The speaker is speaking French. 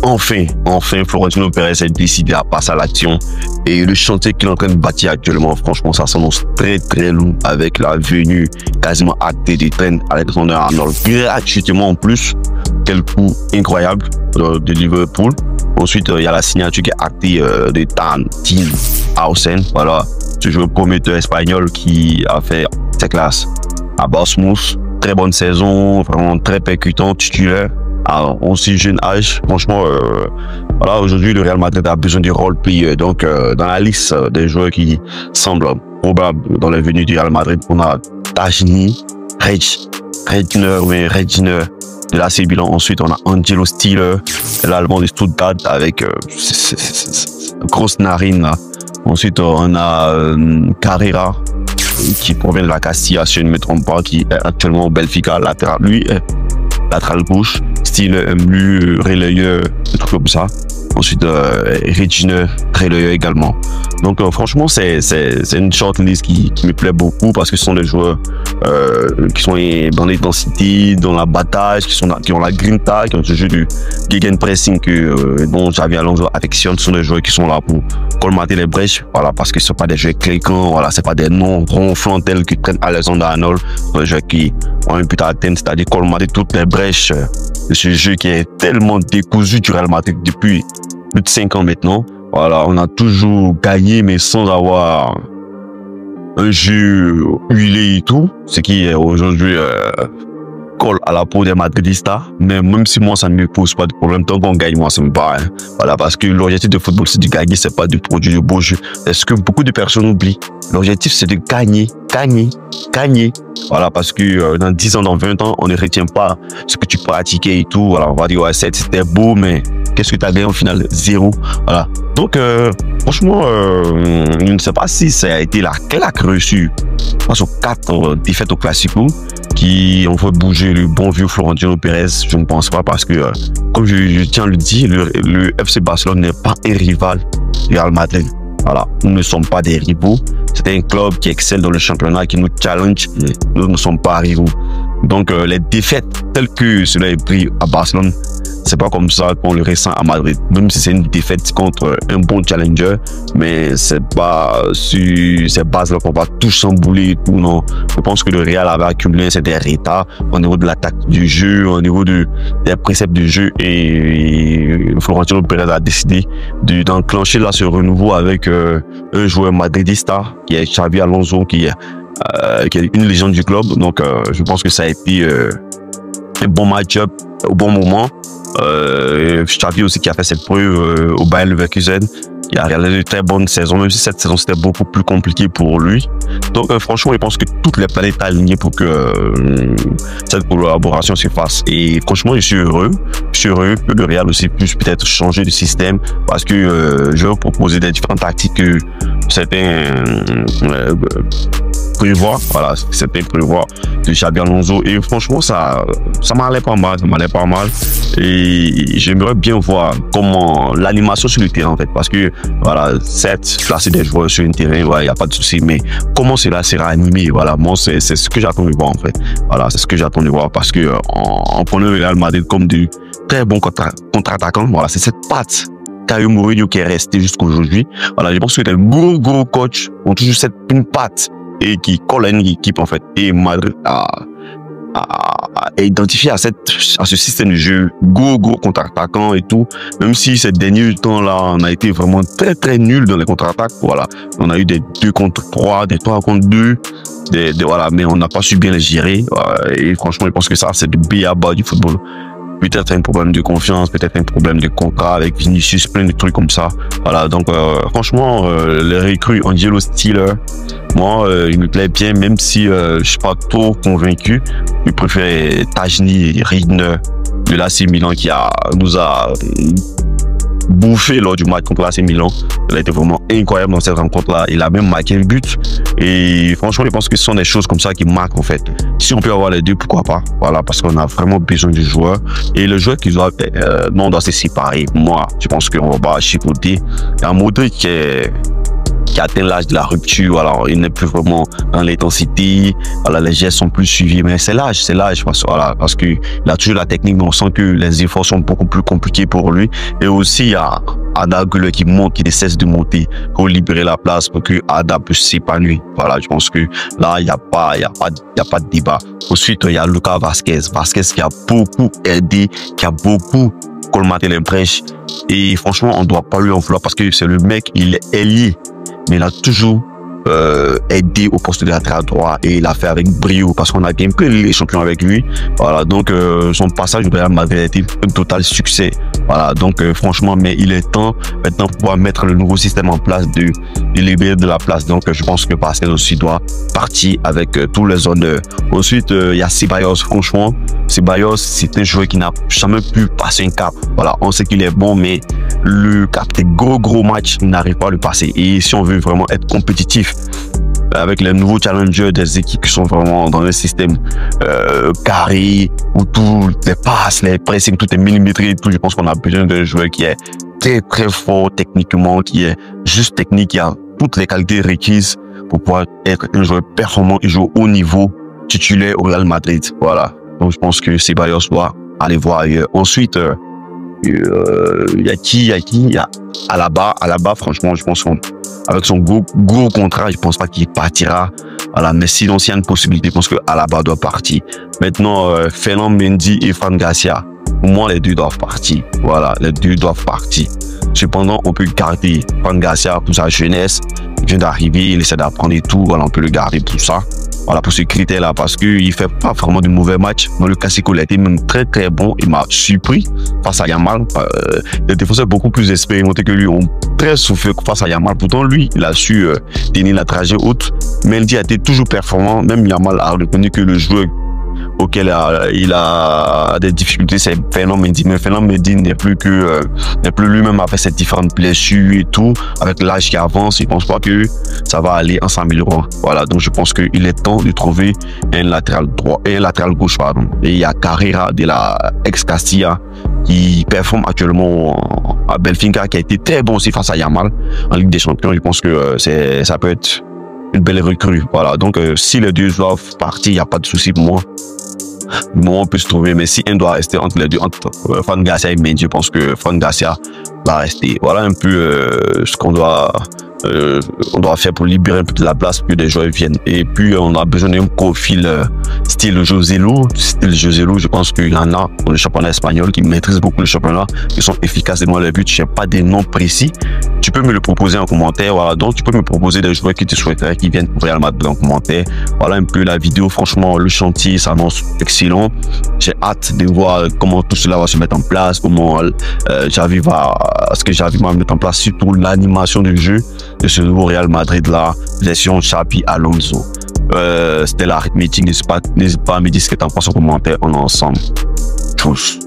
enfin, Florentino Pérez est décidé à passer à l'action. Et le chantier qu'il est en train de bâtir actuellement, franchement, ça s'annonce très très lourd avec la venue quasiment actée de Trent Alexander-Arnold gratuitement en plus. Quel coup incroyable de Liverpool. Ensuite, il y a la signature qui est actée de Tan Hausen. Voilà, ce joueur prometteur espagnol qui a fait ses classes à Bournemouth. Très bonne saison, vraiment très percutant, titulaire à aussi jeune âge. Franchement, voilà, aujourd'hui, le Real Madrid a besoin de role-players. Donc, dans la liste des joueurs qui semblent probables dans la venue du Real Madrid, on a Tajni, Regner de l'AC Milan. Ensuite, on a Angelo Stiller, l'Allemand de Stuttgart avec grosse narine là. Ensuite, on a Carrera qui provient de la Castilla, si je ne me trompe pas, qui est actuellement au Benfica, latéral. Lui est latéral gauche, style lui relayeur, des trucs comme ça. Ensuite, Regina relayeur également. Donc, franchement, c'est une shortlist qui me plaît beaucoup parce que ce sont des joueurs qui sont dans l'intensité, dans l'abattage, qui ont la grinta, qui ont ce jeu du gegenpressing dont Xabi Alonso affectionne. Ce sont des joueurs qui sont là pour colmater les brèches, voilà, parce que ce ne sont pas des joueurs cliquants, voilà, c'est pas des noms ronflants tels que Trent Alexander-Arnold, des joueurs qui ont un but à atteindre, c'est-à-dire colmater toutes les brèches de ce jeu qui est tellement décousu du Real Madrid depuis plus de 5 ans maintenant. Voilà, on a toujours gagné, mais sans avoir un jeu huilé et tout, ce qui est aujourd'hui colle à la peau des Madridistas. Mais même si moi, ça ne me pose pas de problème, tant qu'on gagne, moi, ça me bat. Hein. Voilà, parce que l'objectif de football, c'est de gagner, c'est pas de produire de beaux jeux. C'est ce que beaucoup de personnes oublient. L'objectif, c'est de gagner. Voilà, parce que dans 10 ans, dans 20 ans, on ne retient pas ce que tu pratiquais et tout. Voilà, on va dire, ouais, c'était beau, mais qu'est-ce que tu as gagné au final? Zéro. Voilà. Donc, franchement, je ne sais pas si ça a été la claque reçue face aux 4 défaites au Classico qui ont fait bouger le bon vieux Florentino Pérez. Je ne pense pas parce que, comme je tiens à le dire, le FC Barcelone n'est pas un rival du Real Madrid. Voilà, nous ne sommes pas des rivaux. C'est un club qui excelle dans le championnat, qui nous challenge. Nous ne sommes pas rivaux. Donc, les défaites telles que cela est pris à Barcelone, c'est pas comme ça qu'on le ressent à Madrid. Même si c'est une défaite contre un bon challenger, mais c'est pas sur ces bases-là qu'on va tout chambouler et tout, non. Je pense que le Real avait accumulé un certain retard au niveau de l'attaque du jeu, au niveau des préceptes du jeu, et Florentino Pérez a décidé d'enclencher là ce renouveau avec un joueur madridista qui est Xabi Alonso, qui est une légende du club. Donc, je pense que ça a été un bon match-up au bon moment. Xavi aussi qui a fait cette preuve au Bayer Leverkusen, qui a réalisé une très bonne saison, même si cette saison c'était beaucoup plus compliqué pour lui. Donc franchement, je pense que toutes les planètes sont alignées pour que cette collaboration se fasse. Et franchement, je suis heureux que le Real aussi puisse peut-être changer de système, parce que je vais vous proposer des différentes tactiques que certains prévoient, voilà, certains prévoient de Xabi Alonso, et franchement ça m'allait pas mal, et j'aimerais bien voir comment l'animation sur le terrain en fait, parce que voilà, certes placer des joueurs sur un terrain, ouais, y a pas de souci, mais comment cela sera animé, voilà, moi c'est ce que j'attends de voir en fait, voilà, c'est ce que j'attends de voir, parce que en prenant le Real Madrid comme du très bon contre-attaquant, voilà, c'est cette patte Caio Mourinho qui est resté jusqu'aujourd'hui. Voilà, je pense que les gros coachs ont toujours une patte et qui colle à une équipe en fait. Et Madrid a identifié à ce système de jeu gros contre-attaquant et tout. Même si ces derniers temps là, on a été vraiment très nul dans les contre-attaques. Voilà, on a eu des 2 contre 3, des 3 contre 2. Voilà, mais on n'a pas su bien les gérer. Et franchement, je pense que ça, c'est du b.a.-ba du football. Peut-être un problème de confiance, peut-être un problème de contrat avec Vinicius, plein de trucs comme ça. Voilà, donc franchement, les recrues Angelo Stiller, moi, il me plaît bien, même si je suis pas trop convaincu. Je préfère Tajni Regner de l'AC Milan qui nous a bouffé lors du match contre l'AC Milan. Il a été vraiment incroyable dans cette rencontre-là. Il a même marqué un but. Et franchement, je pense que ce sont des choses comme ça qui marquent en fait. Si on peut avoir les deux, pourquoi pas. Voilà, parce qu'on a vraiment besoin du joueur. Et le joueur qui doit, on doit se séparer. Moi, je pense qu'on va pas chipoter. Il y a un Modric qui qui atteint l'âge de la rupture. Alors, il n'est plus vraiment dans l'intensité. Voilà, les gestes sont plus suivis, mais c'est l'âge, parce que il a toujours la technique, mais on sent que les efforts sont beaucoup plus compliqués pour lui. Et aussi, il y a Arda Güler qui monte, qui ne cesse de monter pour libérer la place pour que Arda puisse s'épanouir. Voilà, je pense que là, il n'y a pas de débat. Ensuite, il y a Lucas Vázquez qui a beaucoup aidé, qui a beaucoup colmaté les brèches. Et franchement, on ne doit pas lui en vouloir parce que c'est le mec, il est ailier, mais il a toujours aidé au poste de latéral droit et il a fait avec brio parce qu'on a bien pris les champions avec lui. Voilà, donc son passage au Real Madrid a été un total succès. Voilà, donc franchement, mais il est temps maintenant pour pouvoir mettre le nouveau système en place de libérer de la place. Donc je pense que Vázquez aussi doit partir avec tous les honneurs. Ensuite, il y a Ceballos. Franchement, Ceballos, c'est un joueur qui n'a jamais pu passer un cap. Voilà, on sait qu'il est bon, mais le cap des gros matchs, il n'arrive pas à le passer. Et si on veut vraiment être compétitif avec les nouveaux challengers des équipes qui sont vraiment dans le système carré, où tout les passes, les pressings, tout est millimétré et tout, je pense qu'on a besoin d'un joueur qui est très fort techniquement, qui est juste technique, qui a toutes les qualités requises pour pouvoir être un joueur performant et jouer au haut niveau titulaire au Real Madrid. Voilà. Donc je pense que Ceballos doit aller voir ailleurs. Ensuite, il y a qui? Il y a Alaba. Alaba, franchement, je pense qu'avec son gros contrat, je pense pas qu'il partira. Voilà, mais sinon, s'il y a une possibilité, je pense que Alaba doit partir. Maintenant, Ferland Mendy et Fran Garcia, pour moi, les deux doivent partir. Voilà, les deux doivent partir. Cependant, on peut garder Fran Garcia pour sa jeunesse. Il vient d'arriver, il essaie d'apprendre et tout. Voilà, on peut le garder pour ça. Voilà, pour ce critère-là, parce qu'il fait pas vraiment de mauvais matchs. Dans le Classico, il a été même très bon. Il m'a surpris face à Yamal. Les défenseurs beaucoup plus expérimentés que lui ont très souffert face à Yamal. Pourtant, lui, il a su tenir la trajet haute. Mendy a été toujours performant. Même Yamal a reconnu que le joueur auquel il a des difficultés, c'est Ferland Mendy. Mais Ferland Mendy n'est plus lui-même avec ses différentes blessures et tout. Avec l'âge qui avance, je pense pas que ça va aller en s'améliorant. Voilà, donc je pense qu'il est temps de trouver un latéral droit et un latéral gauche, pardon. Et il y a Carrera de la ex-Castilla qui performe actuellement à Benfica, qui a été très bon aussi face à Yamal en Ligue des Champions. Je pense que ça peut être une belle recrue. Voilà, donc si les deux doivent partir, il n'y a pas de souci pour moi. On peut se trouver, mais si un doit rester entre les deux, entre Fran Garcia et Mendy, je pense que Fran Garcia va rester. Voilà un peu ce qu'on doit faire pour libérer un peu de la place pour que des joueurs viennent. Et puis on a besoin d'un profil style José Lu. Je pense qu'il y en a dans le championnat espagnol qui maîtrisent beaucoup le championnat, qui sont efficaces devant les buts. Je n'ai pas des noms précis. Tu peux me le proposer en commentaire. Voilà, donc tu peux me proposer des joueurs qui te souhaiteraient qui viennent pour Real Madrid en commentaire. Voilà un peu la vidéo. Franchement, le chantier s'annonce excellent. J'ai hâte de voir comment tout cela va se mettre en place, comment j'arrive à mettre en place, surtout l'animation du jeu de ce nouveau Real Madrid là, version Xabi Alonso. C'était l'arithmétique. N'hésite pas à me dire ce que tu en penses en commentaire. On est ensemble. Tchuss.